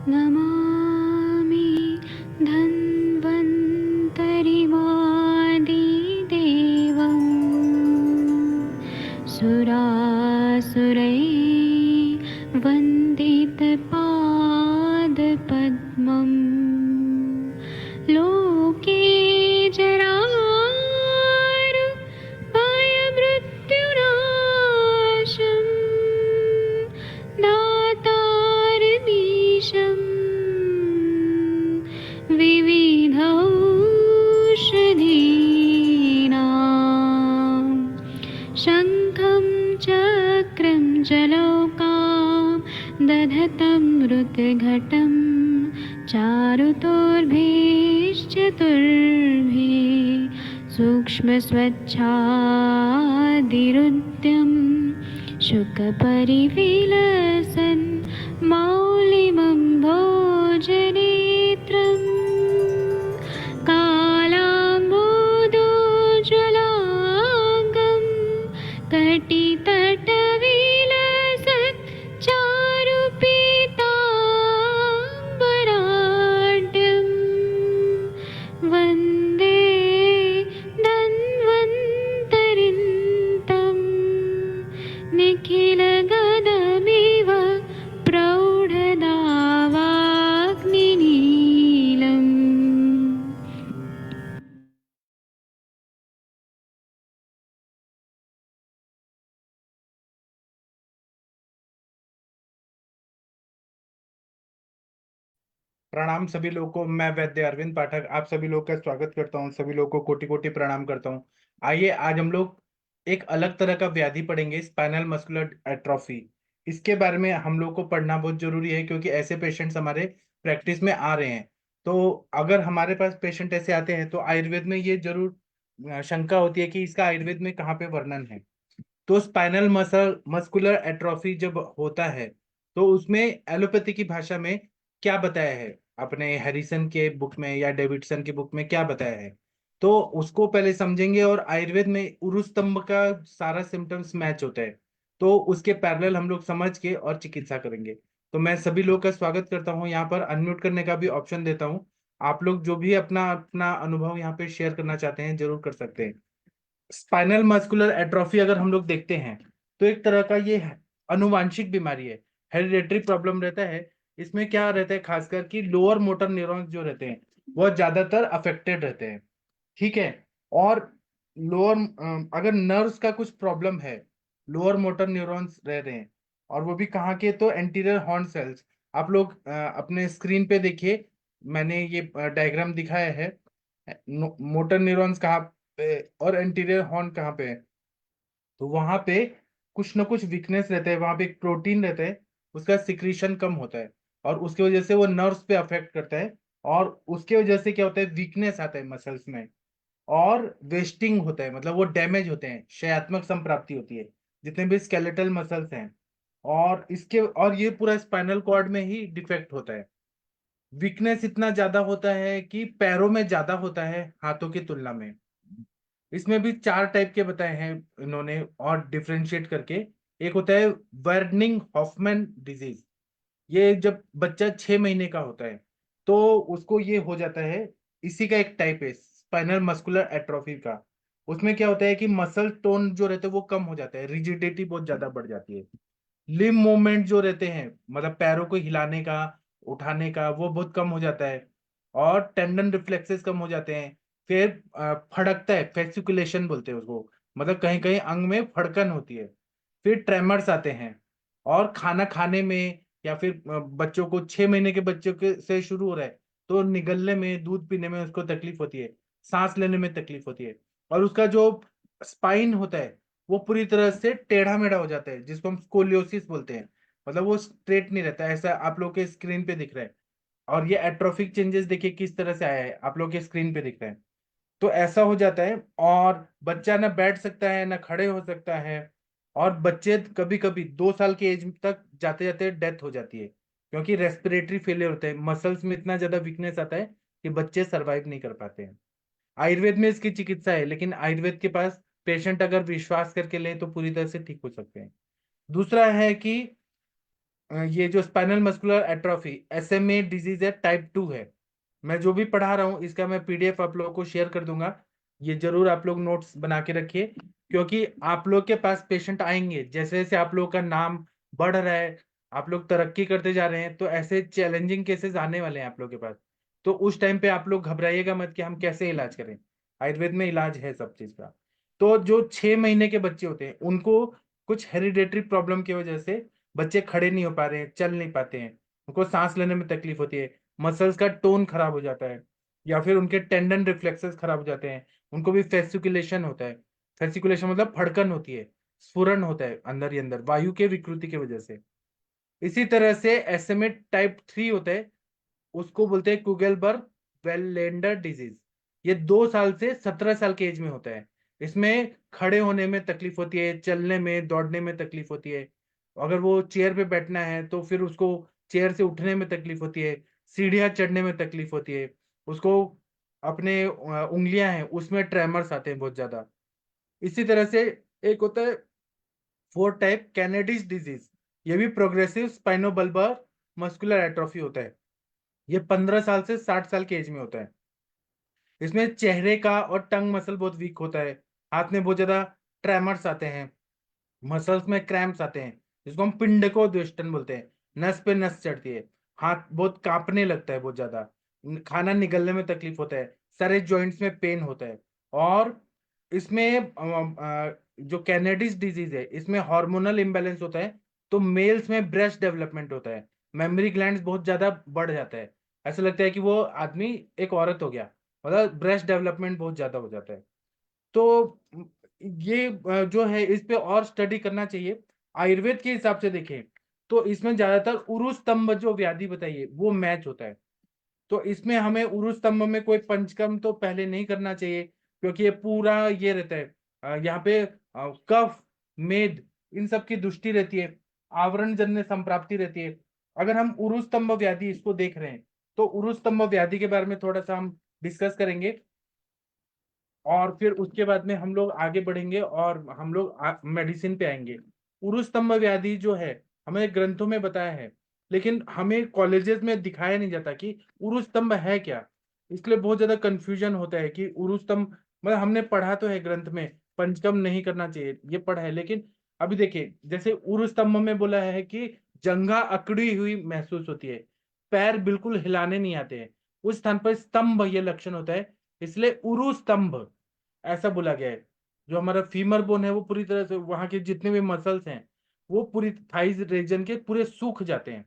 नमामि धन्वन्तरिमादिदेवम् सुरासुरैर्वन्दितपादपद्मम् लोके जरामृत्युनाशम् दातारमीशम् विविधौषधीनां शङ्खं चक्रं जलौकां दधतं मृतघटं चारुतोर्भिश्चतुर्भिः सूक्ष्मस्वच्छादिरुद्यं शुकपरिविलसन् मौलिमं भोजनेत्रम् कालाम्बोदोज्ज्वलाङ्गं कटितटविलसत् चारुपीताम्बराढ्यं वन्दे धन्वन्तरिन्तं निखिलगदमिव प्रौढदावाग्निनीलम्। प्रणाम सभी लोगों को। मैं वैद्य अरविंद पाठक आप सभी लोग का स्वागत करता हूं। सभी लोगों को कोटि कोटि प्रणाम करता हूं। आइए आज हम लोग एक अलग तरह का व्याधि पढ़ेंगे, स्पाइनल मस्कुलर एट्रोफी। इसके बारे में हम लोग को पढ़ना बहुत जरूरी है क्योंकि ऐसे पेशेंट्स हमारे प्रैक्टिस में आ रहे हैं। तो अगर हमारे पास पेशेंट ऐसे आते हैं तो आयुर्वेद में ये जरूर शंका होती है कि इसका आयुर्वेद में कहाँ पे वर्णन है। तो स्पाइनल मस्कुलर एट्रोफी जब होता है तो उसमें एलोपैथी की भाषा में क्या बताया है, अपने हैरिसन के बुक में या डेविडसन के बुक में क्या बताया है, तो उसको पहले समझेंगे। और आयुर्वेद में उरुस्तंभ का सारा सिम्टम्स मैच होता है, तो उसके पैरेलल हम लोग समझ के और चिकित्सा करेंगे। तो मैं सभी लोग का स्वागत करता हूँ। यहाँ पर अनम्यूट करने का भी ऑप्शन देता हूँ। आप लोग जो भी अपना अपना अनुभव यहाँ पे शेयर करना चाहते हैं जरूर कर सकते हैं। स्पाइनल मस्कुलर एट्रोफी अगर हम लोग देखते हैं तो एक तरह का ये अनुवांशिक बीमारी है, हेरिडेटरी प्रॉब्लम रहता है। इसमें क्या रहता है, खासकर कि लोअर मोटर न्यूरॉन्स जो रहते हैं वो ज्यादातर अफेक्टेड रहते हैं। ठीक है। और लोअर अगर नर्व्स का कुछ प्रॉब्लम है, लोअर मोटर न्यूरॉन्स रह रहे हैं, और वो भी कहाँ के, तो एंटीरियर हॉर्न सेल्स। आप लोग अपने स्क्रीन पे देखिए, मैंने ये डायग्राम दिखाया है। मोटर न्यूरॉन्स कहाँ पे और एंटीरियर हॉर्न कहाँ पे है, तो वहां पे कुछ ना कुछ वीकनेस रहता है। वहां पे एक प्रोटीन रहता है, उसका सिक्रीशन कम होता है, और उसकी वजह से वो नर्व्स पे अफेक्ट करता है। और उसके वजह से क्या होता है, वीकनेस आता है मसल्स में, और वेस्टिंग होता है, मतलब वो डैमेज होते हैं, क्षयात्मक संप्राप्ति होती है जितने भी स्केलेटल मसल्स हैं। और ये पूरा स्पाइनल कॉर्ड में ही डिफेक्ट होता है। वीकनेस इतना ज्यादा होता है कि पैरों में ज्यादा होता है हाथों की तुलना में। इसमें भी चार टाइप के बताए हैं इन्होंने और डिफरेंशिएट करके। एक होता है वर्निंग हॉफमैन डिजीज। ये जब बच्चा 6 महीने का होता है तो उसको ये हो जाता है। इसी का एक टाइप है स्पाइनल मस्कुलर एट्रोफी का। उसमें क्या होता है कि मसल टोन जो रहते हैं वो कम हो जाता है, रिजिडिटी बहुत ज्यादा बढ़ जाती है। लिम्ब मूवमेंट जो रहते हैं, मतलब पैरों को हिलाने का, उठाने का, वो बहुत कम हो जाता है। और टेंडन रिफ्लेक्सेस कम हो जाते हैं। फिर फड़कता है, फेसिकुलेशन बोलते हैं उसको, मतलब कहीं कहीं अंग में फड़कन होती है। फिर ट्रेमर्स आते हैं। और खाना खाने में, या फिर बच्चों को 6 महीने के बच्चों के से शुरू हो रहा है तो निगलने में, दूध पीने में उसको तकलीफ होती है, सांस लेने में तकलीफ होती है। और उसका जो स्पाइन होता है वो पूरी तरह से टेढ़ा मेढ़ा हो जाता है, जिसको हम स्कोलियोसिस बोलते हैं। मतलब वो स्ट्रेट नहीं रहता है, ऐसा आप लोग के स्क्रीन पे दिख रहा है। और ये एट्रोफिक चेंजेस देखिए किस तरह से आया है, आप लोग के स्क्रीन पे दिख रहा है। तो ऐसा हो जाता है, और बच्चा ना बैठ सकता है ना खड़े हो सकता है। और बच्चे कभी कभी 2 साल की एज तक जाते जाते डेथ हो जाती है, क्योंकि रेस्पिरेटरी फेलियर होता है, मसल्स में इतना ज्यादा वीकनेस आता है कि बच्चे सरवाइव नहीं कर पाते हैं। आयुर्वेद में इसकी चिकित्सा है, लेकिन आयुर्वेद के पास पेशेंट अगर विश्वास करके ले तो पूरी तरह से ठीक हो सकते हैं। दूसरा है कि ये जो spinal muscular atrophy SMA disease है, टाइप 2 है। मैं जो भी पढ़ा रहा हूँ इसका मैं PDF आप लोगों को शेयर कर दूंगा। ये जरूर आप लोग नोट्स बना के रखिए, क्योंकि आप लोग के पास पेशेंट आएंगे जैसे जैसे आप लोगों का नाम बढ़ रहा है, आप लोग तरक्की करते जा रहे हैं, तो ऐसे चैलेंजिंग केसेस आने वाले हैं आप लोग के पास। तो उस टाइम पे आप लोग घबराइएगा मत कि हम कैसे इलाज करें। आयुर्वेद में इलाज है सब चीज का। तो जो 6 महीने के बच्चे होते हैं उनको कुछ हेरिडेटरी प्रॉब्लम की वजह से बच्चे खड़े नहीं हो पा रहे हैं, चल नहीं पाते हैं, उनको सांस लेने में तकलीफ होती है, मसल्स का टोन खराब हो जाता है, या फिर उनके टेंडन रिफ्लेक्सेस खराब हो जाते हैं, उनको भी फेसिकुलेशन होता है। फेसिकुलेशन मतलब फड़कन होती है, स्फुरन होता है अंदर ही अंदर वायु के विकृति की वजह से। इसी तरह से SMA टाइप 3 होता है, उसको बोलते हैं कुगेलबर्ग वेलेंडर डिजीज। ये 2 साल से 17 साल के एज में होता है। इसमें खड़े होने में तकलीफ होती है, चलने में दौड़ने में तकलीफ होती है। अगर वो चेयर पे बैठना है तो फिर उसको चेयर से उठने में तकलीफ होती है, सीढ़ियां चढ़ने में तकलीफ होती है उसको, अपने उंगलियां हैं उसमें ट्रेमर्स आते हैं बहुत ज्यादा। इसी तरह से एक होता है 4 टाइप कैनेडीज डिजीज। ये भी प्रोग्रेसिव स्पाइनोबल्बर मस्कुलर एट्रोफी होता है। ये 15 साल से 60 साल के एज में होता है। इसमें चेहरे का और टंग मसल बहुत वीक होता है, हाथ में बहुत ज्यादा ट्रेमर्स आते हैं, मसल्स में क्रैम्प्स आते हैं, जिसको हम पिंडको द्वेष्टन बोलते हैं, नस पे नस चढ़ती है, हाथ बहुत कांपने लगता है बहुत ज्यादा, खाना निगलने में तकलीफ होता है, सारे जॉइंट्स में पेन होता है। और इसमें जो कैनेडीज डिजीज है इसमें हार्मोनल इम्बैलेंस होता है, तो मेल्स में ब्रेस्ट डेवलपमेंट होता है, मेमोरी ग्लैंड्स बहुत ज्यादा बढ़ जाता है, ऐसा लगता है कि वो आदमी एक औरत हो गया, मतलब ब्रेस्ट डेवलपमेंट बहुत ज्यादा हो जाता है। तो ये जो है इस पे और स्टडी करना चाहिए। आयुर्वेद के हिसाब से देखें तो इसमें ज्यादातर उरु स्तंभ जो व्याधि बताइए वो मैच होता है। तो इसमें हमें उरु स्तंभ में कोई पंचकर्म तो पहले नहीं करना चाहिए, क्योंकि ये पूरा ये रहता है, यहाँ पे कफ, मेद, इन सब की दृष्टि रहती है, आवरण जन्य संप्राप्ति रहती है। अगर हम उरु स्तंभ व्याधि इसको देख रहे हैं तो उरु स्तंभ व्याधि के बारे में थोड़ा सा हम डिस्कस करेंगे, और फिर उसके बाद में हम लोग आगे बढ़ेंगे और हम लोग मेडिसिन पे आएंगे। उरु स्तंभ व्याधि जो है हमें ग्रंथों में बताया है, लेकिन हमें कॉलेजेस में दिखाया नहीं जाता कि उरु स्तंभ है क्या। इसलिए बहुत ज्यादा कंफ्यूजन होता है कि उरु स्तंभ, मतलब हमने पढ़ा तो है ग्रंथ में पंचकर्म नहीं करना चाहिए, ये पढ़ा है, लेकिन अभी देखिए जैसे उरु स्तंभ में बोला है कि जंघा अकड़ी हुई महसूस होती है, पैर बिल्कुल हिलाने नहीं आते हैं, उस स्थान पर स्तंभ ये लक्षण होता है, इसलिए उरु स्तंभ ऐसा बोला गया है। जो हमारा फीमर बोन है वो पूरी तरह से, वहां के जितने भी मसल्स हैं वो पूरी थाइज रीजन के पूरे सूख जाते हैं।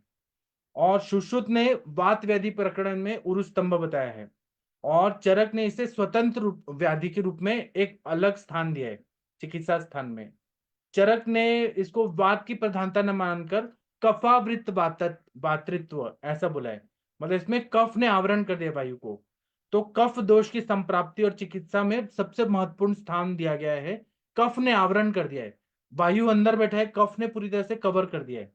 और सुश्रुत ने वात व्याधि प्रकरण में उरु स्तंभ बताया है, और चरक ने इसे स्वतंत्र व्याधि के रूप में एक अलग स्थान दिया है चिकित्सा स्थान में। चरक ने इसको वात की प्रधानता न मानकर कफावृत वातृत्व ऐसा बोला है, मतलब इसमें कफ ने आवरण कर दिया वायु को। तो कफ दोष की संप्राप्ति और चिकित्सा में सबसे महत्वपूर्ण स्थान दिया गया है, कफ ने आवरण कर दिया है, वायु अंदर बैठा है, कफ ने पूरी तरह से कवर कर दिया है,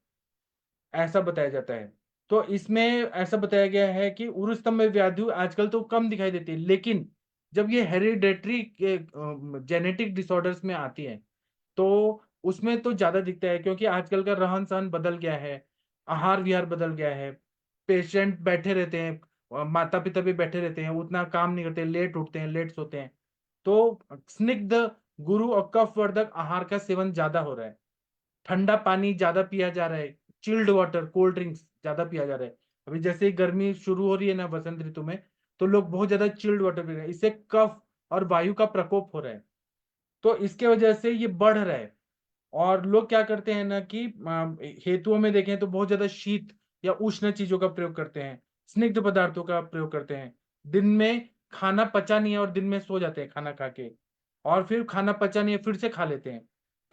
ऐसा बताया जाता है। तो इसमें ऐसा बताया गया है कि उरु स्तंभ व्याधि आजकल तो कम दिखाई देती है, लेकिन जब ये हेरिडेटरी जेनेटिक डिसऑर्डर्स में आती है तो उसमें तो ज्यादा दिखता है, क्योंकि आजकल का रहन सहन बदल गया है, आहार विहार बदल गया है, पेशेंट बैठे रहते हैं, माता पिता भी बैठे रहते हैं, उतना काम नहीं करते, लेट उठते हैं, लेट सोते हैं। तो स्निग्ध, गुरु और कफ वर्धक आहार का सेवन ज्यादा हो रहा है, ठंडा पानी ज्यादा पिया जा रहा है, चिल्ड वाटर, कोल्ड ड्रिंक्स ज्यादा पिया जा रहा है। अभी जैसे ही गर्मी शुरू हो रही है ना बसंत ऋतु में, तो लोग बहुत ज्यादा चिल्ड वाटर पी रहे हैं, इससे कफ और वायु का प्रकोप हो रहा है, तो इसके वजह से ये बढ़ रहा है। और लोग क्या करते हैं ना कि हेतुओं में देखें तो बहुत ज्यादा शीत या उष्ण चीजों का प्रयोग करते हैं, स्निग्ध पदार्थों का प्रयोग करते हैं, दिन में खाना पचा नहीं है और दिन में सो जाते हैं खाना खा के, और फिर खाना पचा नहीं है फिर से खा लेते हैं,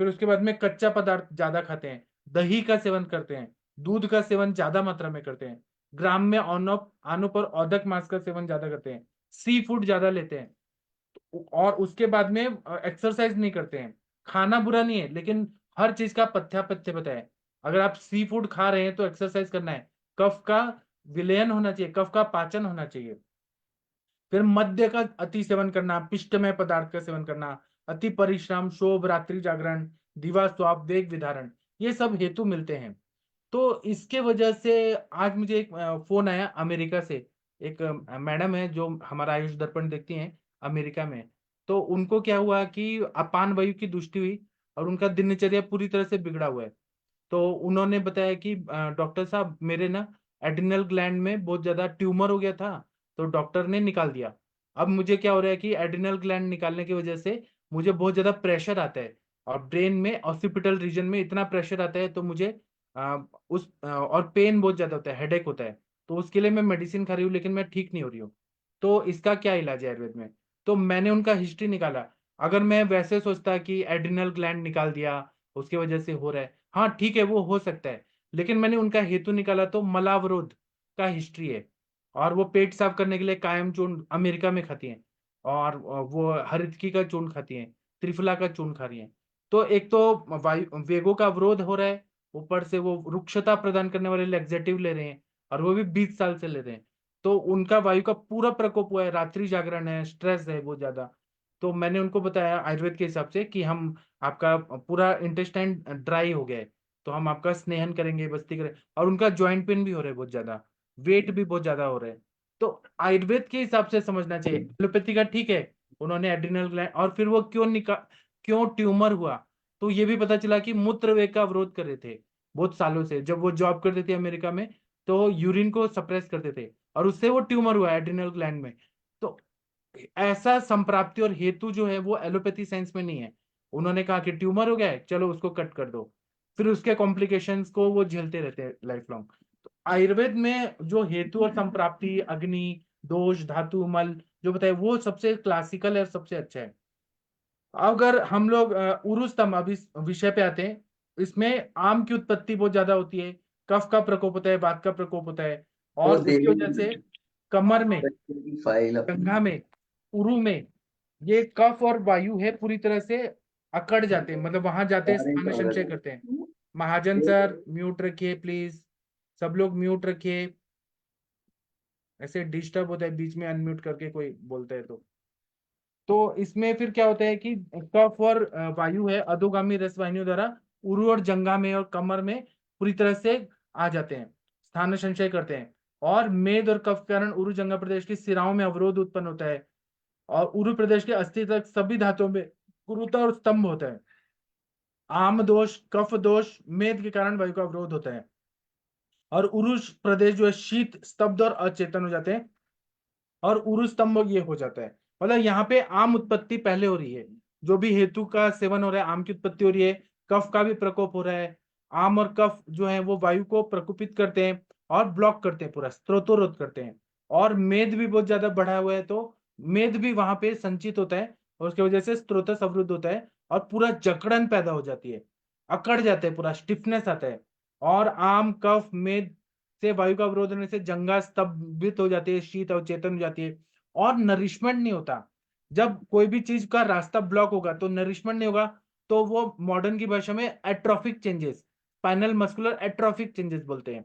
फिर उसके बाद में कच्चा पदार्थ ज्यादा खाते हैं, दही का सेवन करते हैं, दूध का सेवन ज्यादा मात्रा में करते हैं, ग्राम में आनों पर औदक मांस का सेवन ज्यादा करते हैं, सी फूड ज्यादा लेते हैं, और उसके बाद में एक्सरसाइज नहीं करते हैं। खाना बुरा नहीं है, लेकिन हर चीज का पथ्य पथ्य पता है। अगर आप सी फूड खा रहे हैं तो एक्सरसाइज करना है, कफ का विलयन होना चाहिए, कफ का पाचन होना चाहिए। फिर मद्य का अति सेवन करना, पिष्टमय पदार्थ का सेवन करना, अति परिश्रम, शोभ, रात्रि जागरण, दिवा स्वाप, वेग विधारण, ये सब हेतु मिलते हैं। तो इसके वजह से आज मुझे एक फोन आया अमेरिका से। एक मैडम है जो हमारा आयुष दर्पण देखती हैं अमेरिका में। तो उनको क्या हुआ कि अपान वायु की दृष्टि हुई और उनका दिनचर्या पूरी तरह से बिगड़ा हुआ है। तो उन्होंने बताया कि डॉक्टर साहब मेरे ना एड्रिनल ग्लैंड में बहुत ज्यादा ट्यूमर हो गया था, तो डॉक्टर ने निकाल दिया। अब मुझे क्या हो रहा है कि एड्रिनल ग्लैंड निकालने की वजह से मुझे बहुत ज्यादा प्रेशर आता है और ब्रेन में ऑक्सीपिटल रीजन में इतना प्रेशर आता है, तो मुझे और पेन बहुत ज्यादा होता है, हेडेक होता है। तो उसके लिए मैं मेडिसिन खा रही हूँ लेकिन मैं ठीक नहीं हो रही हूँ। तो इसका क्या इलाज है आयुर्वेद में? तो मैंने उनका हिस्ट्री निकाला। अगर मैं वैसे सोचता कि एड्रिनल ग्लैंड निकाल दिया उसके वजह से हो रहा है, हाँ ठीक है वो हो सकता है। लेकिन मैंने उनका हेतु निकाला तो मलावरोध का हिस्ट्री है। और वो पेट साफ करने के लिए कायम चूर्ण अमेरिका में खाती हैं, और वो हरितकी का चूर्ण खाती हैं, त्रिफला का चूर्ण खा रही हैं। तो एक तो वायु वेगों का अवरोध हो रहा है, ऊपर से वो रुक्षता प्रदान करने वाले लैक्सेटिव ले रहे हैं, और वो भी 20 साल से ले रहे हैं। तो उनका वायु का पूरा प्रकोप हुआ है, रात्रि जागरण है, स्ट्रेस है बहुत ज्यादा। तो मैंने उनको बताया आयुर्वेद के हिसाब से कि हम आपका पूरा इंटेस्टाइन ड्राई हो गया है, तो हम आपका स्नेहन करेंगे, बस्ती करें। और उनका ज्वाइंट पेन भी हो रहा है बहुत ज्यादा, वेट भी बहुत ज्यादा हो रहा है। तो आयुर्वेद के हिसाब से समझना चाहिए। एलोपैथी का ठीक है, उन्होंने एड्रिनल ग्लैंड, और फिर वो क्यों ट्यूमर हुआ, तो ये भी पता चला कि मूत्र वेग का अवरोध कर रहे थे बहुत सालों से। जब वो जॉब करते थे अमेरिका में तो यूरिन को सप्रेस करते थे, और उससे वो ट्यूमर हुआ एड्रिनल ग्लैंड में। तो ऐसा संप्राप्ति और हेतु जो है वो एलोपैथी साइंस में नहीं है। उन्होंने कहा कि ट्यूमर हो गया है, चलो उसको कट कर दो, फिर उसके कॉम्प्लिकेशंस को वो झेलते रहते हैं लाइफ लॉन्ग। तो आयुर्वेद में जो हेतु और संप्राप्ति, अग्नि, दोष, धातु, मल जो बताए वो सबसे क्लासिकल है और सबसे अच्छा है। अगर हम लोग उरुस्तम अभी इस विषय पे आते हैं, इसमें आम की उत्पत्ति बहुत ज्यादा होती है, कफ का प्रकोप होता है, वात का प्रकोप होता है, वो और उसकी देवी वजह से कमर में, की फाइल अपनी। गंगा में, उरु में ये कफ और वायु है पूरी तरह से अकड़ जाते हैं, मतलब वहां जाते हैं, सारे स्थान संचय कागज। करते हैं। महाजन सर म्यूट रखिए प्लीज, सब लोग म्यूट रखिए, ऐसे डिस्टर्ब होता है बीच में अनम्यूट करके कोई बोलता है तो इसमें फिर क्या होता है कि कफ और वायु है अधोगामी रस वाहिनियों द्वारा उरु और जंगा में और कमर में पूरी तरह से आ जाते हैं, स्थान संचय करते हैं। और मेद और कफ के कारण उरु जंगा प्रदेश की सिराओं में अवरोध उत्पन्न होता है, और उरु प्रदेश के अस्थि तक सभी धातुओं में गुरुता और स्तंभ होता है। आम दोष, कफ दोष, मेद के कारण वायु का अवरोध होता है, और उरुष प्रदेश जो है शीत, स्तब्ध और अचेतन हो जाते हैं, और उरु स्तंभ ये हो जाता है। मतलब यहाँ पे आम उत्पत्ति पहले हो रही है, जो भी हेतु का सेवन हो रहा है आम की उत्पत्ति हो रही है, कफ का भी प्रकोप हो रहा है। आम और कफ जो है वो वायु को प्रकोपित करते हैं और ब्लॉक करते हैं, पूरा स्त्रोतोरोध करते हैं। और मेद भी बहुत ज्यादा बढ़ा हुआ है, तो मेद भी वहां पे संचित होता है, और उसकी वजह से स्त्रोतस अवरुद्ध होता है, और पूरा जकड़न पैदा हो जाती है, अकड़ जाते हैं, पूरा स्टिफनेस आता है। और आम, कफ, मेद से वायु का अवरोध होने से जंगा स्तंभित हो जाती है, शीत अवचेतन हो जाती है, और नरिशमेंट नहीं होता। जब कोई भी चीज का रास्ता ब्लॉक होगा तो नरिशमेंट नहीं होगा, तो वो मॉडर्न की भाषा में atrophic changes, spinal muscular atrophic changes बोलते हैं।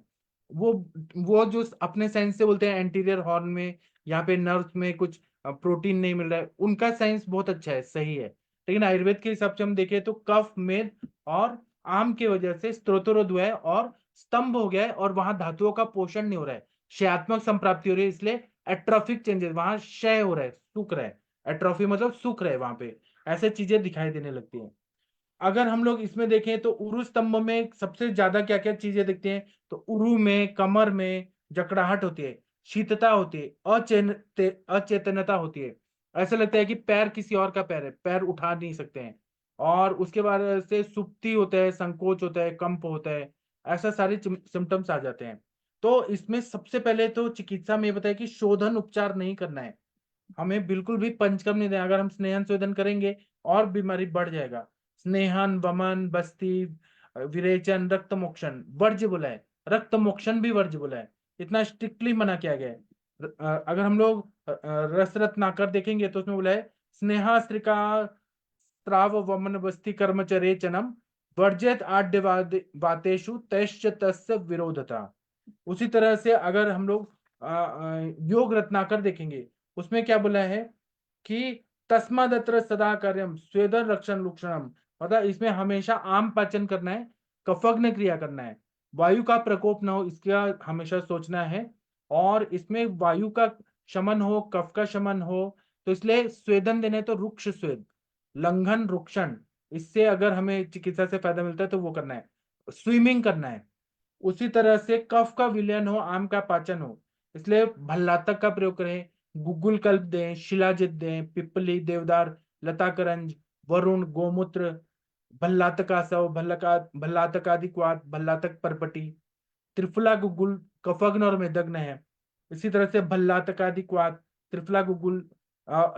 वो वो जो अपने साइंस से बोलते हैं एंटीरियर हॉर्न में, यहाँ पे नर्व में कुछ प्रोटीन नहीं मिल रहा है, उनका साइंस बहुत अच्छा है, सही है। लेकिन आयुर्वेद के हिसाब से हम देखें तो कफ, मेद और आम की वजह से स्त्रोतरोध हुआ है, और स्तंभ हो गया है, और वहां धातुओं का पोषण नहीं हो रहा है, क्षयात्मक संप्राप्ति हो रही है, इसलिए एट्रोफिक चेंजेस, वहां क्षय हो रहा है, सूख रहा है। एट्रोफी मतलब सूख रहा है वहां पे, ऐसे चीजें दिखाई देने लगती हैं। अगर हम लोग इसमें देखें तो उरु स्तंभ में सबसे ज्यादा क्या क्या चीजें दिखती हैं, तो उरु में, कमर में जकड़ाहट होती है, शीतता होती है, अचेतनता होती है, ऐसा लगता है कि पैर किसी और का पैर है, पैर उठा नहीं सकते हैं। और उसके बाद से सुप्ति होता है, संकोच होता है, कंप होता है, ऐसा सारे सिम्टम्स आ जाते हैं। तो इसमें सबसे पहले तो चिकित्सा में ये बताया कि शोधन उपचार नहीं करना है, हमें बिल्कुल भी पंचकर्म नहीं देना। अगर हम स्नेहन शोधन करेंगे और बीमारी बढ़ जाएगा। स्नेहन, वमन, बस्ती, विरेचन, रक्त मोक्षण वर्ज्य बोला है, रक्त मोक्षण भी वर्ज्य बोला है, इतना स्ट्रिक्टली मना किया गया है। अगर हम लोग रस रत्नाकर देखेंगे तो उसमें बोला है स्नेहास्त्रिका स्त्राव वमन बस्ती कर्मचरेचनम वर्जेत आड्य वातेषु तैश्च तस्य विरोधता। उसी तरह से अगर हम लोग योग रत्नाकर देखेंगे, उसमें क्या बोला है कि तस्मादत्र सदा कार्यम स्वेदर रक्षण लुक्षणम, मतलब इसमें हमेशा आम पाचन करना है, कफग्न क्रिया करना है, वायु का प्रकोप ना हो, इसका हमेशा सोचना है। और इसमें वायु का शमन हो, कफ का शमन हो, तो इसलिए स्वेदन देने तो रुक्ष स्वेद, लंघन रुक्षण, इससे अगर हमें चिकित्सा से फायदा मिलता है तो वो करना है। स्विमिंग करना है। उसी तरह से कफ का विलयन हो, आम का पाचन हो, इसलिए भल्लातक का प्रयोग करें। गुग्गुल कल्प दें, शिलाजित दें, पिप्पली, देवदार, लताकरंज, वरुण, गोमूत्र, भल्लातकासव, भल्लातकादिक्वात, भल्लातक परपटी, त्रिफला गुग्गुल कफग्न और मेदग्न है। इसी तरह से भल्लातकादिक्वात, त्रिफला गुग्गुल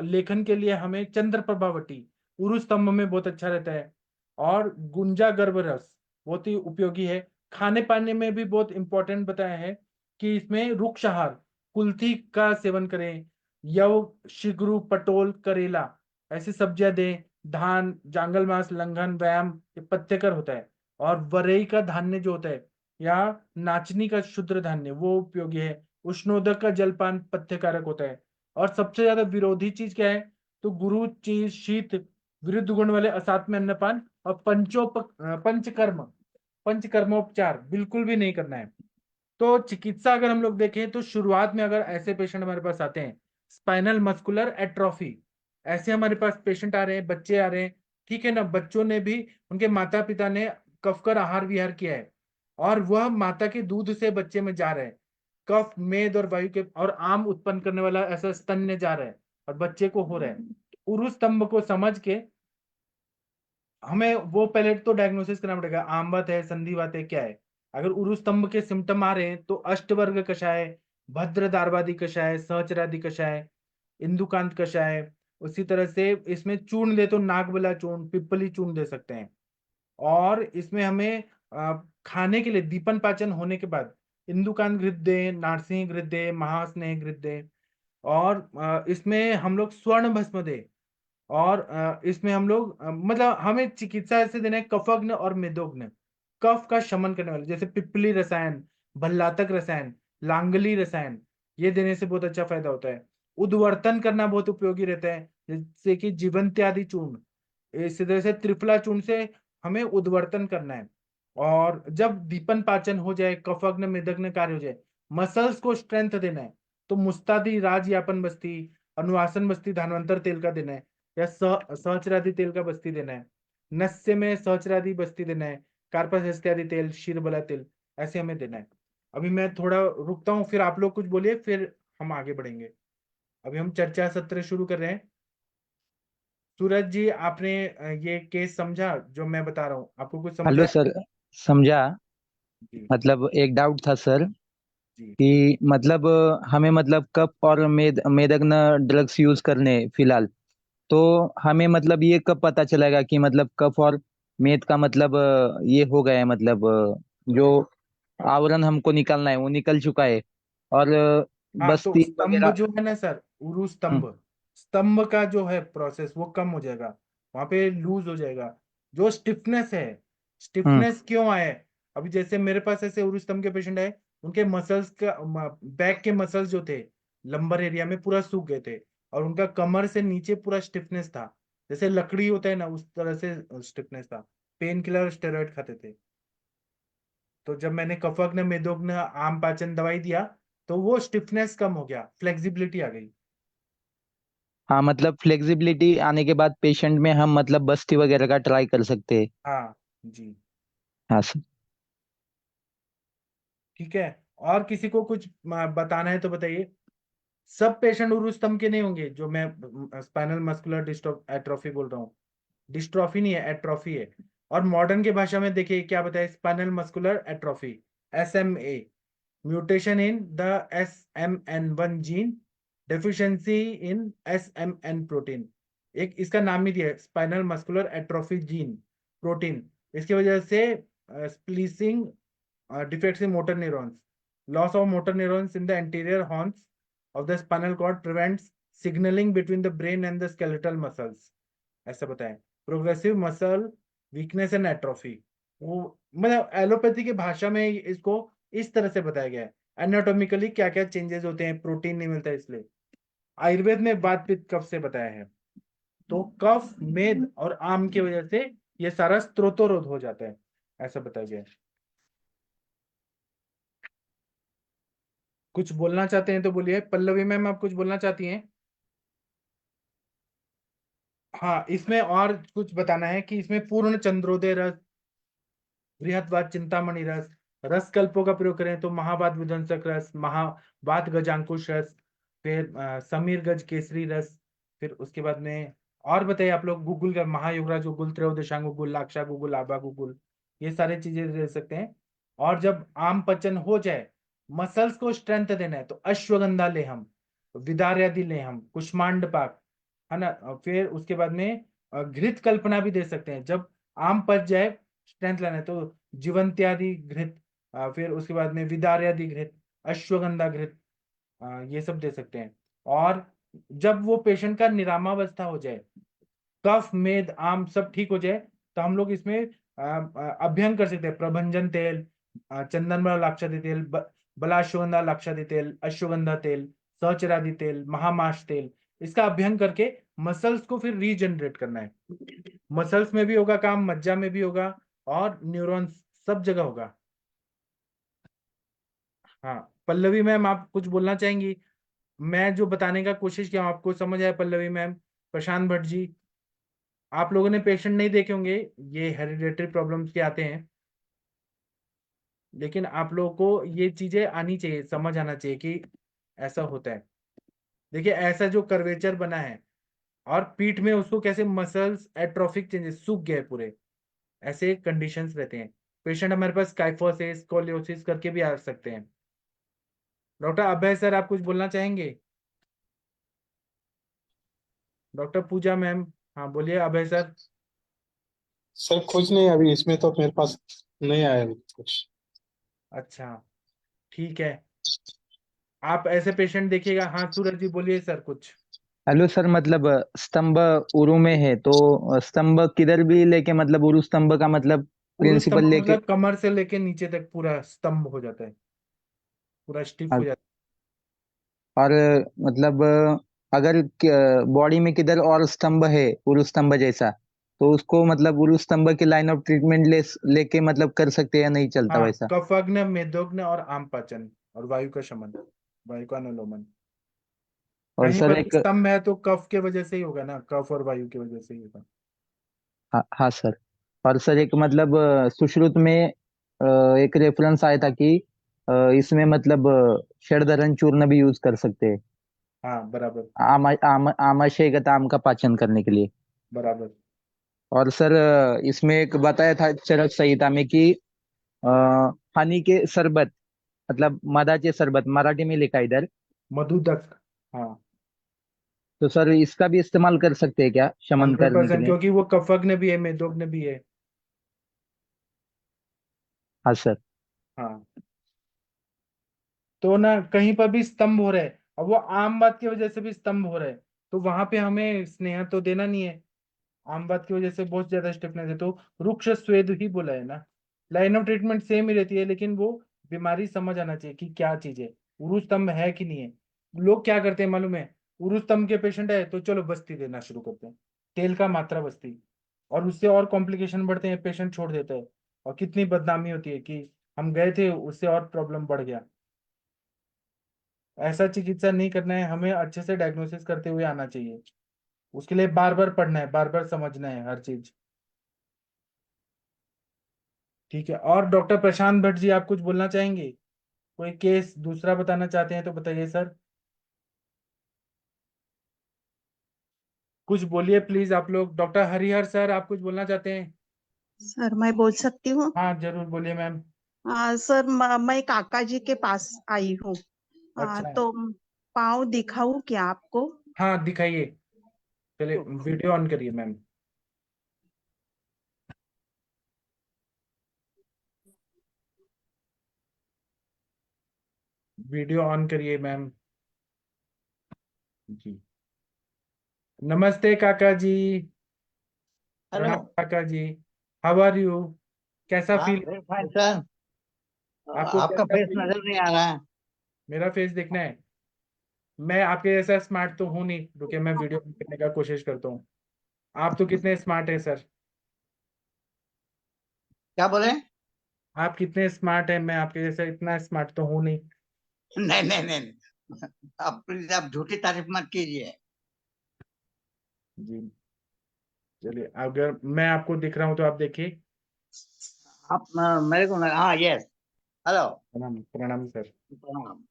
लेखन के लिए हमें चंद्र प्रभावटी, उरु स्तंभ में बहुत अच्छा रहता है। और गुंजा गर्भ रस बहुत ही उपयोगी है। खाने पाने में भी बहुत इंपॉर्टेंट बताया है कि इसमें रुक्ष आहार, कुल्थी का सेवन करें, यव, शिगरू, पटोल, करेला, ऐसी सब्जियां दें। धान, जांगल मास, लंघन, व्यायाम, ये पथ्यकर होता है। और वरई का धान्य जो होता है, या नाचनी का शुद्र धान्य, वो उपयोगी है। उष्णोदक का जलपान पथ्यकारक होता है। और सबसे ज्यादा विरोधी चीज क्या है, तो गुरु, चीज, शीत, विरुद्ध गुण वाले असात्म्य अन्नपान और पंचकर्मोपचार बिल्कुल भी नहीं करना है। तो चिकित्सा अगर हम लोग देखें तो शुरुआत में अगर ऐसे पेशेंट हमारे पास आते हैं, स्पाइनल मस्कुलर एट्रोफी, ऐसे हमारे पास पेशेंट आ रहे हैं, बच्चे आ रहे हैं, ठीक है ना, बच्चों ने भी, उनके माता पिता ने कफकर आहार विहार किया है, और वह माता के दूध से बच्चे में जा रहे हैं, कफ, मेद और वायु के और आम उत्पन्न करने वाला ऐसा स्तन्य जा रहा है और बच्चे को हो रहा है। उरु स्तंभ को समझ के हमें वो पहले तो डायग्नोसिस करना पड़ेगा, आमवत है, संधिवात है, क्या है। अगर उरु स्तंभ के सिम्टम आ रहे हैं तो अष्टवर्ग कषाय, भद्र दार्वादी कषाय, सहचरादी कषाय, इंदुकांत कषाय, उसी तरह से इसमें चूर्ण दे तो नागबला चूर्ण, पिप्पली चूर्ण दे सकते हैं। और इसमें हमें खाने के लिए दीपन पाचन होने के बाद इंदुकांत घृत दें, नारसिंह घृत दें, महास्नेह घृत दें। और इसमें हम लोग स्वर्ण भस्म दें। और इसमें हम लोग मतलब हमें चिकित्सा ऐसे देना है, कफग्न और मेदोग्न, कफ का शमन करने वाले, जैसे पिप्पली रसायन, भल्लातक रसायन, लांगली रसायन, ये देने से बहुत अच्छा फायदा होता है। उद्वर्तन करना बहुत उपयोगी रहता है, जैसे कि जीवंत्यादि चूर्ण, इसी तरह से त्रिफला चूर्ण से हमें उद्वर्तन करना है। और जब दीपन पाचन हो जाए, कफग्न मेदग्न कार्य हो जाए, मसल्स को स्ट्रेंथ देना है, तो मुस्तादी, राज यापन बस्ती, अनुवासन बस्ती, धानवंतर तेल का देना है, या सहचरादी तेल का बस्ती देना है। नस्य में सहचरादी बस्ती देना है, कार्पस इत्यादि तेल, क्षीरबला तेल, ऐसे हमें देना है। अभी मैं थोड़ा रुकता हूँ, फिर आप लोग कुछ बोलिए, फिर हम आगे बढ़ेंगे। अभी हम चर्चा सत्र शुरू कर रहे हैं। सूरज जी, आपने ये केस समझा जो मैं बता रहा हूँ, आपको कुछ समझ हेलो आया? सर। समझा। जी मतलब एक डाउट था सर जी। कि मतलब हमें मतलब कफ और मेदग्न ड्रग्स यूज करने फिलहाल, तो हमें मतलब ये कब पता चलेगा कि मतलब कफ और मेद का मतलब ये हो गया है, मतलब जो आवरण हमको निकालना है वो निकल चुका है, और हाँ, तो बस्ती स्तंभ वगैरह। जो है ना सर, उरु हम्म, स्तंभ, स्तंभ का जो है प्रोसेस वो कम हो जाएगा, वहां पे लूज हो जाएगा। जो स्टिफनेस है, हम्म। स्टिफनेस क्यों आए, अभी जैसे मेरे पास ऐसे उरु स्तंभ के पेशेंट है, उनके मसल्स का, बैक के मसल्स जो थे लंबर एरिया में पूरा सूख गए थे, और उनका कमर से नीचे पूरा स्टिफनेस था, जैसे लकड़ी होता है ना उस तरह से स्टिफनेस था। पेन किलर, स्टेरॉइड खाते थे। तो जब मैंने कफग्न, मेदोग्न, आम पाचन दवाई दिया, तो वो स्टिफनेस कम हो गया, फ्लेक्सिबिलिटी आ गई। हाँ, मतलब फ्लेक्सिबिलिटी आने के बाद पेशेंट में हम मतलब बस्ती वगैरह का ट्राई कर सकते हैं। हाँ जी। हाँ सर। ठीक है, और किसी को कुछ बताना है तो बताइए। सब पेशेंट उरु स्तंभ के नहीं होंगे, जो मैं स्पाइनल मस्कुलर एट्रोफी बोल रहा हूँ, डिस्ट्रॉफी नहीं है, एट्रोफी है। और मॉडर्न के भाषा में देखिए क्या बताए, spinal muscular atrophy, SMA, mutation in the SMN1 gene, deficiency in SMN protein. एक इसका नाम ही दिया है, spinal muscular atrophy gene protein. इसकी वजह से splicing defects in motor neurons, loss of motor neurons in the anterior horns of the spinal cord prevents signaling between the brain and the skeletal muscles, ऐसा बताएं। Progressive muscle weakness and atrophy, वो मतलब allopathy की भाषा में इसको इस तरह से बताया गया है। एनाटोमिकली क्या क्या चेंजेस होते हैं, प्रोटीन नहीं मिलता इसलिए। आयुर्वेद में बात पित्त कफ से बताया है। तो कफ, मेद और आम की वजह से ये सारा स्त्रोतोरोध हो जाता है, ऐसा बताया गया है। कुछ बोलना चाहते हैं तो बोलिए। पल्लवी मैम, आप कुछ बोलना चाहती हैं? हाँ, इसमें और कुछ बताना है कि इसमें पूर्ण चंद्रोदय रस, बृहत्वाद चिंतामणि रस, रस कल्पों का प्रयोग करें तो महावात विध्वंसक रस, महावात गजांकुश रस, फिर समीर गज केसरी रस, फिर उसके बाद में और बताइए आप लोग। गुगुल का महायोगराज गुगुल, त्रयोदशांग गुगुल, लाक्षा गुगुल, आबा गुगुल, ये सारी चीजें दे सकते हैं। और जब आम पचन हो जाए, मसल्स को स्ट्रेंथ देना है तो अश्वगंधा लेहम, विदार्यादि लेहम, कुष्मांड पाक, है ना। और फिर उसके बाद में घृत कल्पना भी दे सकते हैं। जब आम पच जाए, स्ट्रेंथ लाना है तो जीवंत्यादि घृत, फिर उसके बाद में विदार्यादि घृत, अश्वगंधा घृत, ये सब दे सकते हैं। और जब वो पेशेंट का निरामावस्था हो जाए, कफ मेद आम सब ठीक हो जाए, तो हम लोग इसमें अभ्यंग कर सकते हैं। प्रभंजन तेल, चंदन लाक्षादि तेल, बलाश्वगंधा लाक्षादि तेल, अश्वगंधा तेल, सहचरादि तेल, महामाश तेल, इसका अभ्यंग करके मसल्स को फिर रीजनरेट करना है। मसल्स में भी होगा काम, मज्जा में भी होगा, और न्यूरॉन्स सब जगह होगा। हाँ, पल्लवी मैम, आप कुछ बोलना चाहेंगी? मैं जो बताने का कोशिश किया हूं, आपको समझ आया? पल्लवी मैम, प्रशांत भट्ट जी, आप लोगों ने पेशेंट नहीं देखे होंगे, ये हेरिडेटरी प्रॉब्लम्स के आते हैं, लेकिन आप लोगों को ये चीजें आनी चाहिए, समझ आना चाहिए कि ऐसा होता है। देखिए, ऐसा जो कर्वेचर बना है और पीठ में उसको कैसे मसल्स एट्रोफिक चेंजेस, सूख गए पूरे, ऐसे कंडीशंस रहते हैं। पेशेंट हमारे पास काइफोसिस, स्कोलियोसिस करके भी आ सकते हैं। डॉक्टर अभय सर, आप कुछ बोलना चाहेंगे? डॉक्टर पूजा मैम, हाँ बोलिए। अभय सर। सर कुछ नहीं, अभी इसमें तो मेरे पास नहीं आया अभी कुछ। अच्छा, ठीक है। आप ऐसे पेशेंट देखिएगा। हाँ, सूरज जी बोलिए सर कुछ। हेलो सर, मतलब स्तंभ उरु में है तो स्तंभ किधर भी लेके, मतलब उरु स्तंभ का मतलब उरु प्रिंसिपल स्तंभ लेके। मतलब कमर से लेके नीचे तक पूरा स्तंभ हो जाता है, पूरा स्टिफ हो जाता और मतलब अगर बॉडी में किधर और स्तंभ है उरु स्तंभ जैसा, तो उसको मतलब उरु स्तंभ के लाइन ऑफ ट्रीटमेंट लेके मतलब कर सकते हैं या नहीं है। चलता हाँ, वैसा? कफग्न, मेदोग्न और आम पाचन, और वायु का शमन, वायु का अनुलोमन। और कहीं सर पर भी एक, स्तंभ है तो कफ के वजह से ही होगा ना, कफ और वायु की वजह से ही होगा। हाँ हाँ सर। और सर एक मतलब सुश्रुत में एक रेफरेंस आया था कि इसमें मतलब षडधरण चूर्ण भी यूज कर सकते हैं हाँ, बराबर आमाशयगत आम का पाचन करने के लिए। बराबर। और सर इसमें एक बताया था चरक संहिता में कि अ, हनी के शरबत, मतलब मधाचे सरबत मराठी में लिखा है इधर। मधुदक, हाँ। तो सर इसका भी इस्तेमाल कर सकते हैं क्या शमन करने के 100%, लिए? क्योंकि वो कफग्न भी है, मेदोग्न भी है। हाँ सर। हाँ, तो ना कहीं पर भी स्तंभ हो रहा है, और वो आम बात की वजह से भी स्तंभ हो रहा है, तो वहां पे हमें स्नेह तो देना नहीं है। आम बात की वजह से बहुत ज्यादा स्टिफनेस है तो रुक्ष स्वेद ही बोला है ना। लाइन ऑफ ट्रीटमेंट सेम ही रहती है, लेकिन वो बीमारी समझ आना चाहिए कि क्या चीज है, उरु स्तंभ है कि नहीं है। लोग क्या करते हैं मालूम है? उरु स्तंभ के पेशेंट है तो चलो बस्ती देना शुरू करते हैं, तेल का मात्रा बस्ती, और उससे और कॉम्प्लिकेशन बढ़ते हैं, पेशेंट छोड़ देता है, और कितनी बदनामी होती है कि हम गए थे, उससे और प्रॉब्लम बढ़ गया। ऐसा चिकित्सा नहीं करना है, हमें अच्छे से डायग्नोसिस करते हुए आना चाहिए। उसके लिए बार बार पढ़ना है, बार बार समझना है हर चीज। ठीक है। और डॉक्टर प्रशांत भट्ट जी, आप कुछ बोलना चाहेंगे? कोई केस दूसरा बताना चाहते हैं तो बताइए सर। कुछ बोलिए प्लीज आप लोग। डॉक्टर हरिहर सर, आप कुछ बोलना चाहते हैं? सर मैं बोल सकती हूँ। हाँ, जरूर बोलिए मैम। सर मैं काका जी के पास आई हूँ। अच्छा, तो पाँव दिखाऊं क्या आपको? हाँ दिखाइए। चलिए, वीडियो ऑन करिए मैम। वीडियो ऑन करिए मैम जी। नमस्ते काका जी। हेलो। प्रणाम काका जी। How are you? कैसा हाँ, फील? Very fine sir. आपको आपका कैसा फेस फील? नजर नहीं आ रहा है। मेरा फेस देखना है? मैं आपके जैसा स्मार्ट तो हूं नहीं, रुके मैं वीडियो करने का कोशिश करता हूँ। आप तो कितने स्मार्ट है सर? क्या बोले? आप कितने स्मार्ट हैं, मैं आपके जैसा इतना स्मार्ट तो हूं नहीं। नहीं नहीं नहीं नहीं। आप प्लीज आप झूठी तारीफ मत कीजिए। जी चलिए, अगर मैं आपको दिख रहा हूँ तो आप देखिए। आप मेरे को हाँ यस। हेलो। प्रणाम प्रणाम सर। प्रणाम।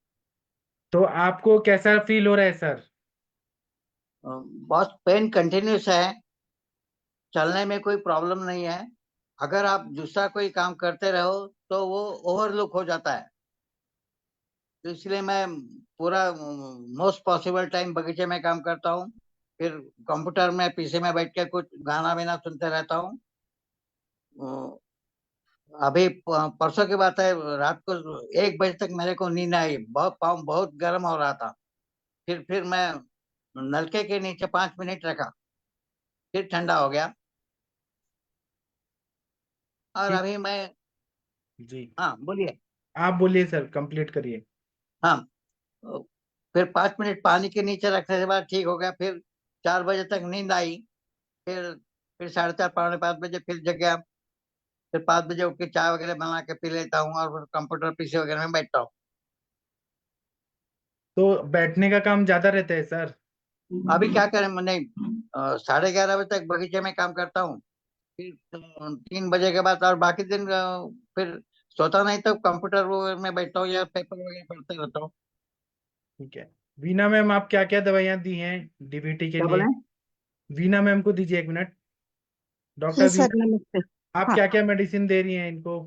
तो आपको कैसा फील हो रहा है सर? बहुत पेन कंटिन्यूस है। चलने में कोई प्रॉब्लम नहीं है। अगर आप दूसरा कोई काम करते रहो तो वो ओवरलुक हो जाता है। तो इसलिए मैं पूरा मोस्ट पॉसिबल टाइम बगीचे में काम करता हूँ। फिर कंप्यूटर में पीसी में बैठ के कुछ गाना वाना सुनते रहता हूँ। अभी परसों की बात है, रात को 1 बजे तक मेरे को नींद आई। बहुत पाँव बहुत गर्म हो रहा था। फिर मैं नलके के नीचे 5 मिनट रखा। फिर ठंडा हो गया। और ठीक। अभी मैं। जी हाँ बोलिए। आप बोलिए सर, कंप्लीट करिए। हाँ। फिर 5 मिनट पानी के नीचे रखने के बाद ठीक हो गया। फिर 4 बजे तक नींद आई। फिर फिर 4:30 5:45 बजे फिर जग गया। फिर 5 बजे उठ के चाय वगैरह बना के पी लेता हूँ और फिर कंप्यूटर पीसी वगैरह में बैठता हूँ। तो बैठने का काम ज्यादा रहता है सर? अभी क्या करें, मैंने 11:30 बजे तक बगीचे में काम करता हूँ। फिर 3 बजे के बाद और बाकी दिन फिर सोता नहीं तो कंप्यूटर में बैठता हूँ या पेपर वगैरह पढ़ते रहता हूँ। ठीक है। वीना मैम, आप क्या क्या दवाइयाँ दी हैं डीबीटी के क्या बोले? लिए? वीना मैम को दीजिए एक मिनट। हाँ डॉक्टर सर, वीना, नमस्ते। आप हाँ, क्या क्या मेडिसिन दे रही हैं इनको?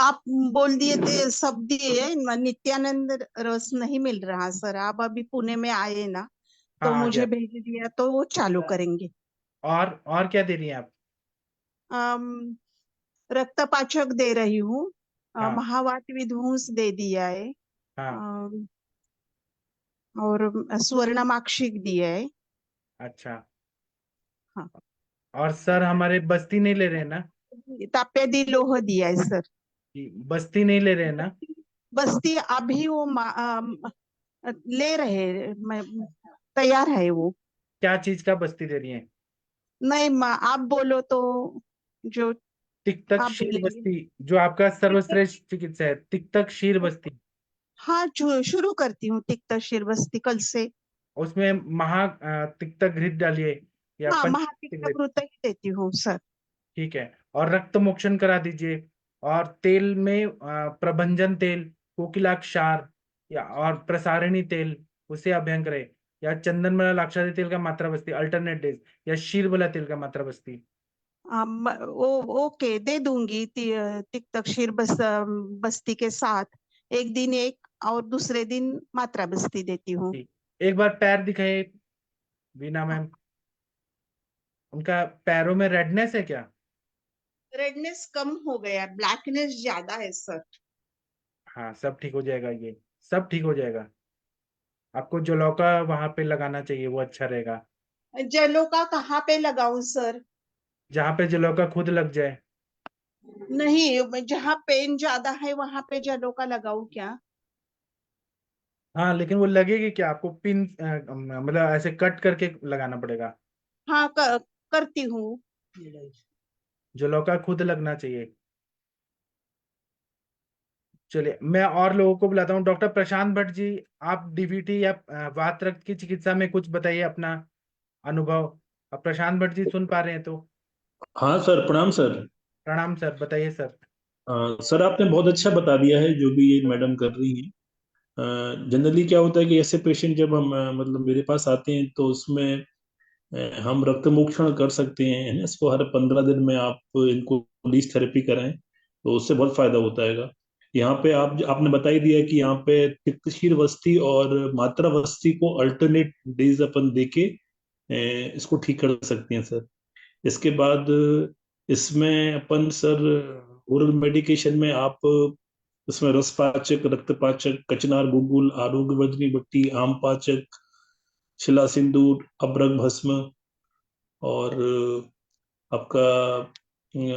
आप बोल दिए थे, सब दिए। नित्यानंद रस नहीं मिल रहा सर। आप अभी पुणे में आए ना, हाँ तो आ गया। मुझे भेज दिया, तो वो चालू करेंगे। और क्या दे रही हैं आप? अम, रक्तपाचक दे रही हूँ। हाँ महावात विध्वंस दे दिया है। हाँ। अम, और स्वर्णमाक्षिक दिया है। अच्छा। हाँ, और सर हमारे बस्ती नहीं ले रहे हैं ना? ताप्यादी लोह दिया है सर। जी, बस्ती नहीं ले रहे हैं ना? बस्ती अभी वो ले रहे, तैयार है वो। क्या चीज का बस्ती दे रही हैं? नहीं, आप बोलो तो जो तिक्तक आप शीर बोलेंगे। बस्ती, जो आपका सर्वश्रेष्ठ चिकित्सा है, तिक्तक शीर बस्ती। हाँ, शुरू करती हूँ तिक्ता शीर बस्ती कल से। उसमें तिक्तक घृत डालिए या हाँ, पंचतिक महातिक्ता घृत। घृत ही देती हूँ सर। ठीक है। और रक्त मोक्षण करा दीजिए। और तेल में प्रभंजन तेल, कोकिलाक्षार या और प्रसारिणी तेल, उसे अभ्यंग करे। या चंदनमला लाक्षादी तेल का मात्रा बस्ती अल्टरनेट डेज, या शीरबला तेल का मात्रा बस्ती। ओके, दे दूंगी। तिक्ता शीर बस्ती के साथ एक दिन एक और दूसरे दिन मात्रा बस्ती देती हूँ। ठीक। एक बार पैर दिखाए वीना मैम। उनका पैरों में रेडनेस है क्या? रेडनेस कम हो गया, ब्लैकनेस ज्यादा है सर। हाँ, सब ठीक हो जाएगा, ये सब ठीक हो जाएगा। आपको जलौका वहां पे लगाना चाहिए, वो अच्छा रहेगा। जलो का कहाँ पे लगाऊं सर? जहां पे जलौका खुद लग जाए। नहीं, जहाँ पेन ज्यादा है वहां पे जलो का लगाऊं क्या? हाँ, लेकिन वो लगेगी क्या आपको? पिन मतलब ऐसे कट करके लगाना पड़ेगा। हाँ, करती हूँ। जलौका खुद लगना चाहिए। चलिए, मैं और लोगों को बुलाता हूँ। डॉक्टर प्रशांत भट्ट जी, आप डीवीटी या वात रक्त की चिकित्सा में कुछ बताइए अपना अनुभव। अब प्रशांत भट्ट जी सुन पा रहे हैं तो? हाँ सर, प्रणाम सर। प्रणाम सर, बताइए सर। सर आपने बहुत अच्छा बता दिया है जो भी ये मैडम कर रही हैं। जनरली क्या होता है कि ऐसे पेशेंट जब हम मतलब मेरे पास आते हैं तो उसमें हम रक्त मोक्षण कर सकते हैं, है ना। इसको हर 15 दिन में आप इनको लीच थेरेपी कराएं तो उससे बहुत फायदा होता है। यहाँ पे आपने बता ही दिया कि यहाँ पे तिक्तशीर वस्ती और मात्रा वस्ती को अल्टरनेट डेज अपन देके इसको ठीक कर सकते हैं सर। इसके बाद इसमें अपन सर ओरल मेडिकेशन में आप इसमें रसपाचक, रक्तपाचक, कचनार गुगुल, आरोग्य वर्धनी बट्टी, आम पाचक, शिला सिंदूर, अभ्रक भस्म और आपका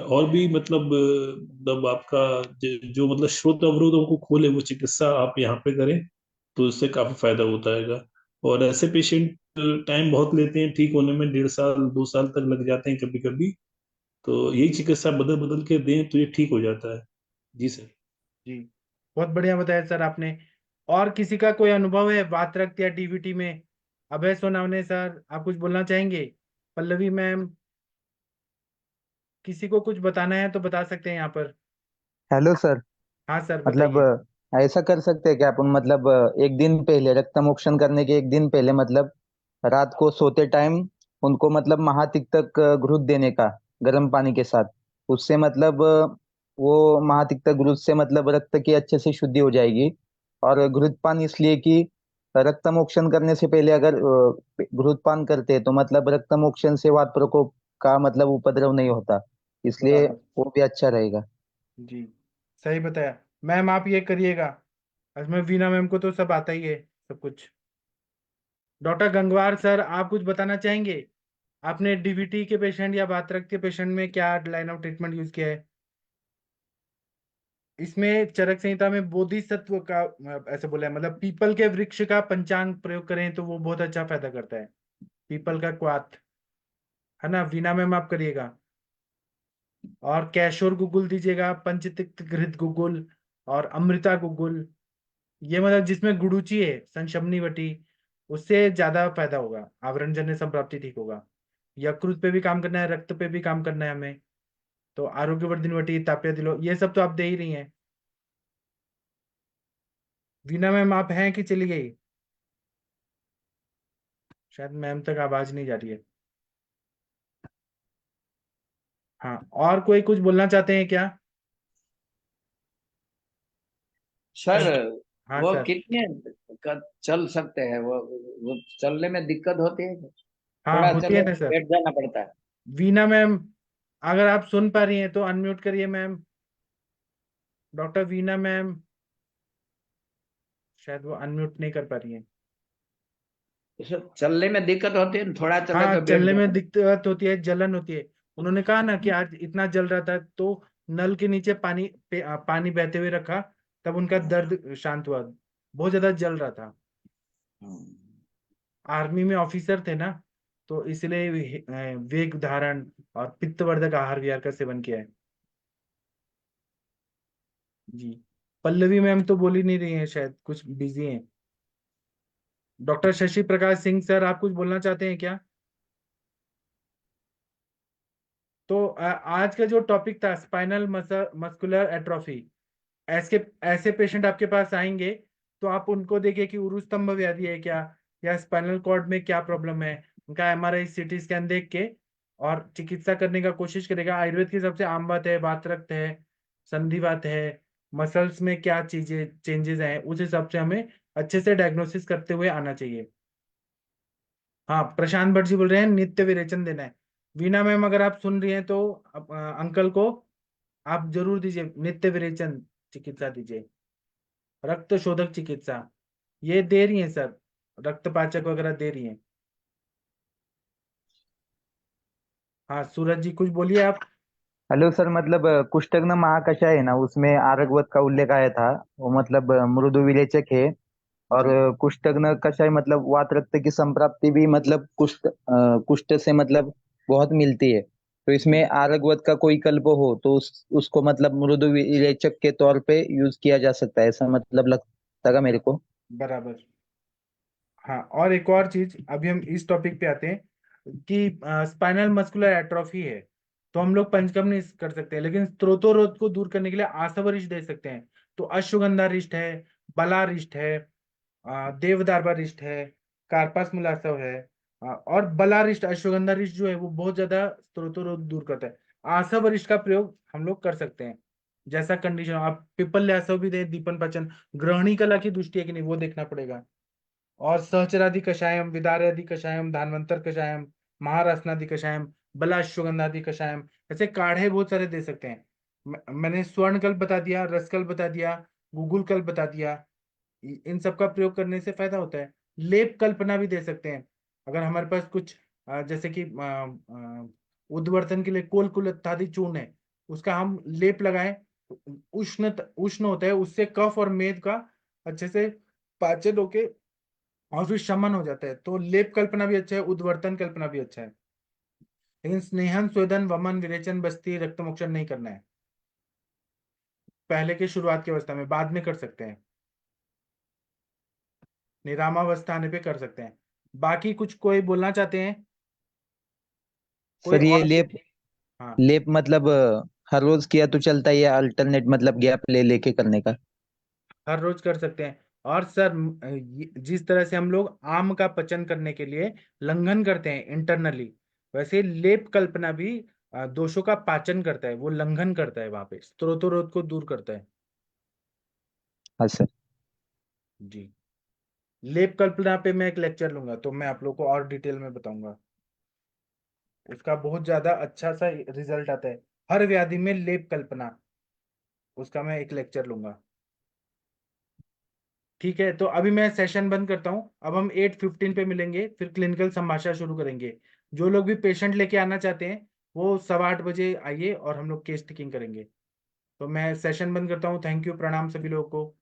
और भी मतलब आपका जो मतलब श्रोत अवरोधों को खोले वो चिकित्सा आप यहाँ पे करें तो इससे काफी फायदा होता है। और ऐसे पेशेंट टाइम बहुत लेते हैं ठीक होने में, 1.5 साल 2 साल तक लग जाते हैं कभी कभी। तो यही चिकित्सा बदल बदल के दें तो ये ठीक हो जाता है। जी सर। जी, बहुत बढ़िया बताया सर आपने। और किसी का कोई अनुभव है वात रक्त या डीवीटी में? अभय सोनावने सर, आप कुछ बोलना चाहेंगे? पल्लवी मैम, किसी को कुछ बताना है तो बता सकते हैं यहाँ पर। Hello sir. हाँ सर, मतलब बताइए। ऐसा कर सकते हैं क्या अपन, मतलब एक दिन पहले रक्तमोक्षण करने के एक दिन पहले, मतलब रात को सोते टाइम उनको मतलब महातिक्तक घृत देने का गर्म पानी के साथ। उससे मतलब वो महातिक्तक घृत से मतलब रक्त की अच्छे से शुद्धि हो जाएगी। और घृत पान इसलिए कि रक्तमोक्षण करने से पहले अगर घृत पान करते हैं तो मतलब रक्तमोक्षण से वात प्रकोप का मतलब उपद्रव नहीं होता, इसलिए बराबर। वो भी अच्छा रहेगा। जी, सही बताया। मैम आप ये करिएगा। इसमें वीना मैम को तो सब आता ही है, सब कुछ। डॉक्टर गंगवार सर, आप कुछ बताना चाहेंगे? आपने डीवीटी के पेशेंट या वात रक्त के पेशेंट में क्या लाइन ऑफ ट्रीटमेंट यूज किया है? इसमें चरक संहिता में बोधिसत्व का ऐसे बोला है, मतलब पीपल के वृक्ष का पंचांग प्रयोग करें तो वो बहुत अच्छा फायदा करता है। पीपल का क्वाथ, है ना? वीना मैम आप करिएगा। और कैशोर गुगुल दीजिएगा, पंचतिक्त घृत गुगुल और अमृता गुगुल। ये मतलब जिसमें गुडुचि है, संशमनी वटी, उससे ज्यादा फायदा होगा, आवरण जन्य संप्राप्ति ठीक होगा। यकृत पे भी काम करना है, रक्त पे भी काम करना है हमें। तो आरोग्यवर्धिनी वटी, ताप्या दिलो, ये सब तो आप दे ही रही हैं। वीना मैम आप हैं कि चली गई? शायद मैम तक आवाज नहीं जा रही है। हाँ, और कोई कुछ बोलना चाहते हैं क्या? सर हाँ वो सर। कितने चल सकते हैं? वो चलने में दिक्कत होती है, हाँ थोड़ा होती है चलो ना सर। बैठ जाना पड़ता है। वीना मैम, अगर आप सुन पा रही हैं तो अनम्यूट करिए मैम। डॉक्टर वीना मैम, शायद वो अनम्यूट नहीं कर पा रही हैं। सर चलने में दिक्कत होती है, थोड़ा चले हाँ, तो बैठ चलने में जाना। दिक्कत होती है, जलन होती है। उन्होंने कहा ना कि आज इतना जल रहा था तो नल के नीचे पानी बहते हुए रखा, तब उनका दर्द शांत हुआ। बहुत ज्यादा जल रहा था। आर्मी में ऑफिसर थे ना, तो इसलिए वेग धारण और पित्तवर्धक आहार विहार का सेवन किया है। जी। पल्लवी मैम तो बोल ही नहीं रही हैं, शायद कुछ बिजी हैं। डॉक्टर शशि प्रकाश सिंह सर, आप कुछ बोलना चाहते हैं क्या? तो आज का जो टॉपिक था स्पाइनल मस्कुलर एट्रोफी, ऐसे ऐसे पेशेंट आपके पास आएंगे तो आप उनको देखिए कि उरु स्तंभ व्याधि है क्या, या स्पाइनल कॉर्ड में क्या प्रॉब्लम है। उनका एमआरआई सीटी स्कैन देख के और चिकित्सा करने का कोशिश करेगा। आयुर्वेद की सबसे आम बात है वात रक्त है, संधिवात है, मसल्स में क्या चीजें चेंजेस हैं, उस हिसाब से हमें अच्छे से डायग्नोसिस करते हुए आना चाहिए। हाँ, प्रशांत भट्ट जी बोल रहे हैं नित्य विरेचन देना है। वीना मैम अगर आप सुन रही हैं तो अंकल को आप जरूर दीजिए नित्य विरेचन चिकित्सा दीजिए, रक्त शोधक चिकित्सा। ये दे रही हैं सर, रक्तपाचक वगैरह दे रही हैं। हाँ सूरज जी, कुछ बोलिए आप। हेलो सर, मतलब कुष्ठग्न महाकषाय है ना, उसमें आरगवत का उल्लेख आया था। वो मतलब मृदु विलेचक है। और जी। कुष्ठग्न कषाय मतलब वात रक्त की संप्राप्ति भी मतलब कुष्ठ से मतलब बहुत मिलती है। तो जी। इसमें आरगवत का कोई कल्प हो तो उसको मतलब मृदु विलेचक के तौर पे यूज किया जा सकता है, ऐसा मतलब लगता है मेरे को। बराबर। हाँ, और एक और चीज, अभी हम इस टॉपिक पे आते हैं कि स्पाइनल मस्कुलर एट्रोफी है तो हम लोग पंचकर्म नहीं कर सकते, लेकिन स्त्रोतोरोध को दूर करने के लिए आसवरिष्ट दे सकते हैं। तो अश्वगंधा रिष्ट है, बला रिष्ट है, देवदारवा रिष्ट है, कार्पास मुलासव है। और बलारिष्ट अश्वगंधा रिष्ट जो है वो बहुत ज्यादा स्त्रोतोरोध दूर करता है। आसव रिष्ट का प्रयोग हम लोग कर सकते हैं, जैसा कंडीशन हो। आप पिपल ल्यासव भी दे, दीपन पाचन, ग्रहणी कला की दृष्टि है कि नहीं वो देखना पड़ेगा। और सहचरादि कषायम, विदार्यादि कषायम, धानवंतर कषायम, महारासनादि कषायम, बलाश्वगंधादि कषायम, ऐसे काढ़े बहुत सारे दे सकते हैं। मैंने स्वर्ण कल्प बता दिया, रसकल्प बता दिया, गूगल कल्प बता दिया। इन सब का प्रयोग करने से फायदा होता है। लेप कल्पना भी दे सकते हैं, अगर हमारे पास कुछ जैसे कि उद्वर्तन के लिए कोल कुलत्थादि चूर्ण है, उसका हम लेप लगाएं, उष्ण उष्ण होता है, उससे कफ और मेद का अच्छे से पाचन होके और फिर शमन हो जाता है। तो लेप कल्पना भी अच्छा है, उद्वर्तन कल्पना भी अच्छा है। लेकिन स्नेहन स्वेदन वमन विरेचन बस्ती रक्त मोक्षण नहीं करना है पहले के शुरुआत की अवस्था में, बाद में कर सकते हैं। निरामावस्था आने पे कर सकते हैं। बाकी कुछ कोई बोलना चाहते हैं? कोई सर ये और? लेप हाँ, लेप मतलब हर रोज किया तो चलता है या अल्टरनेट मतलब गैप ले लेके करने का? हर रोज कर सकते हैं। और सर जिस तरह से हम लोग आम का पचन करने के लिए लंघन करते हैं इंटरनली, वैसे लेप कल्पना भी दोषों का पाचन करता है, वो लंघन करता है, वहां पे स्त्रोतोरोध को दूर करता है। हाँ सर। जी। लेप कल्पना पे मैं एक लेक्चर लूंगा, तो मैं आप लोग को और डिटेल में बताऊंगा। उसका बहुत ज्यादा अच्छा सा रिजल्ट आता है हर व्याधि में, लेप कल्पना, उसका मैं एक लेक्चर लूंगा। ठीक है, तो अभी मैं सेशन बंद करता हूँ। अब हम 8:15 पे मिलेंगे, फिर क्लिनिकल संभाषण शुरू करेंगे। जो लोग भी पेशेंट लेके आना चाहते हैं वो 8:15 बजे आइए और हम लोग केस टेकिंग करेंगे। तो मैं सेशन बंद करता हूँ। थैंक यू, प्रणाम सभी लोगों को।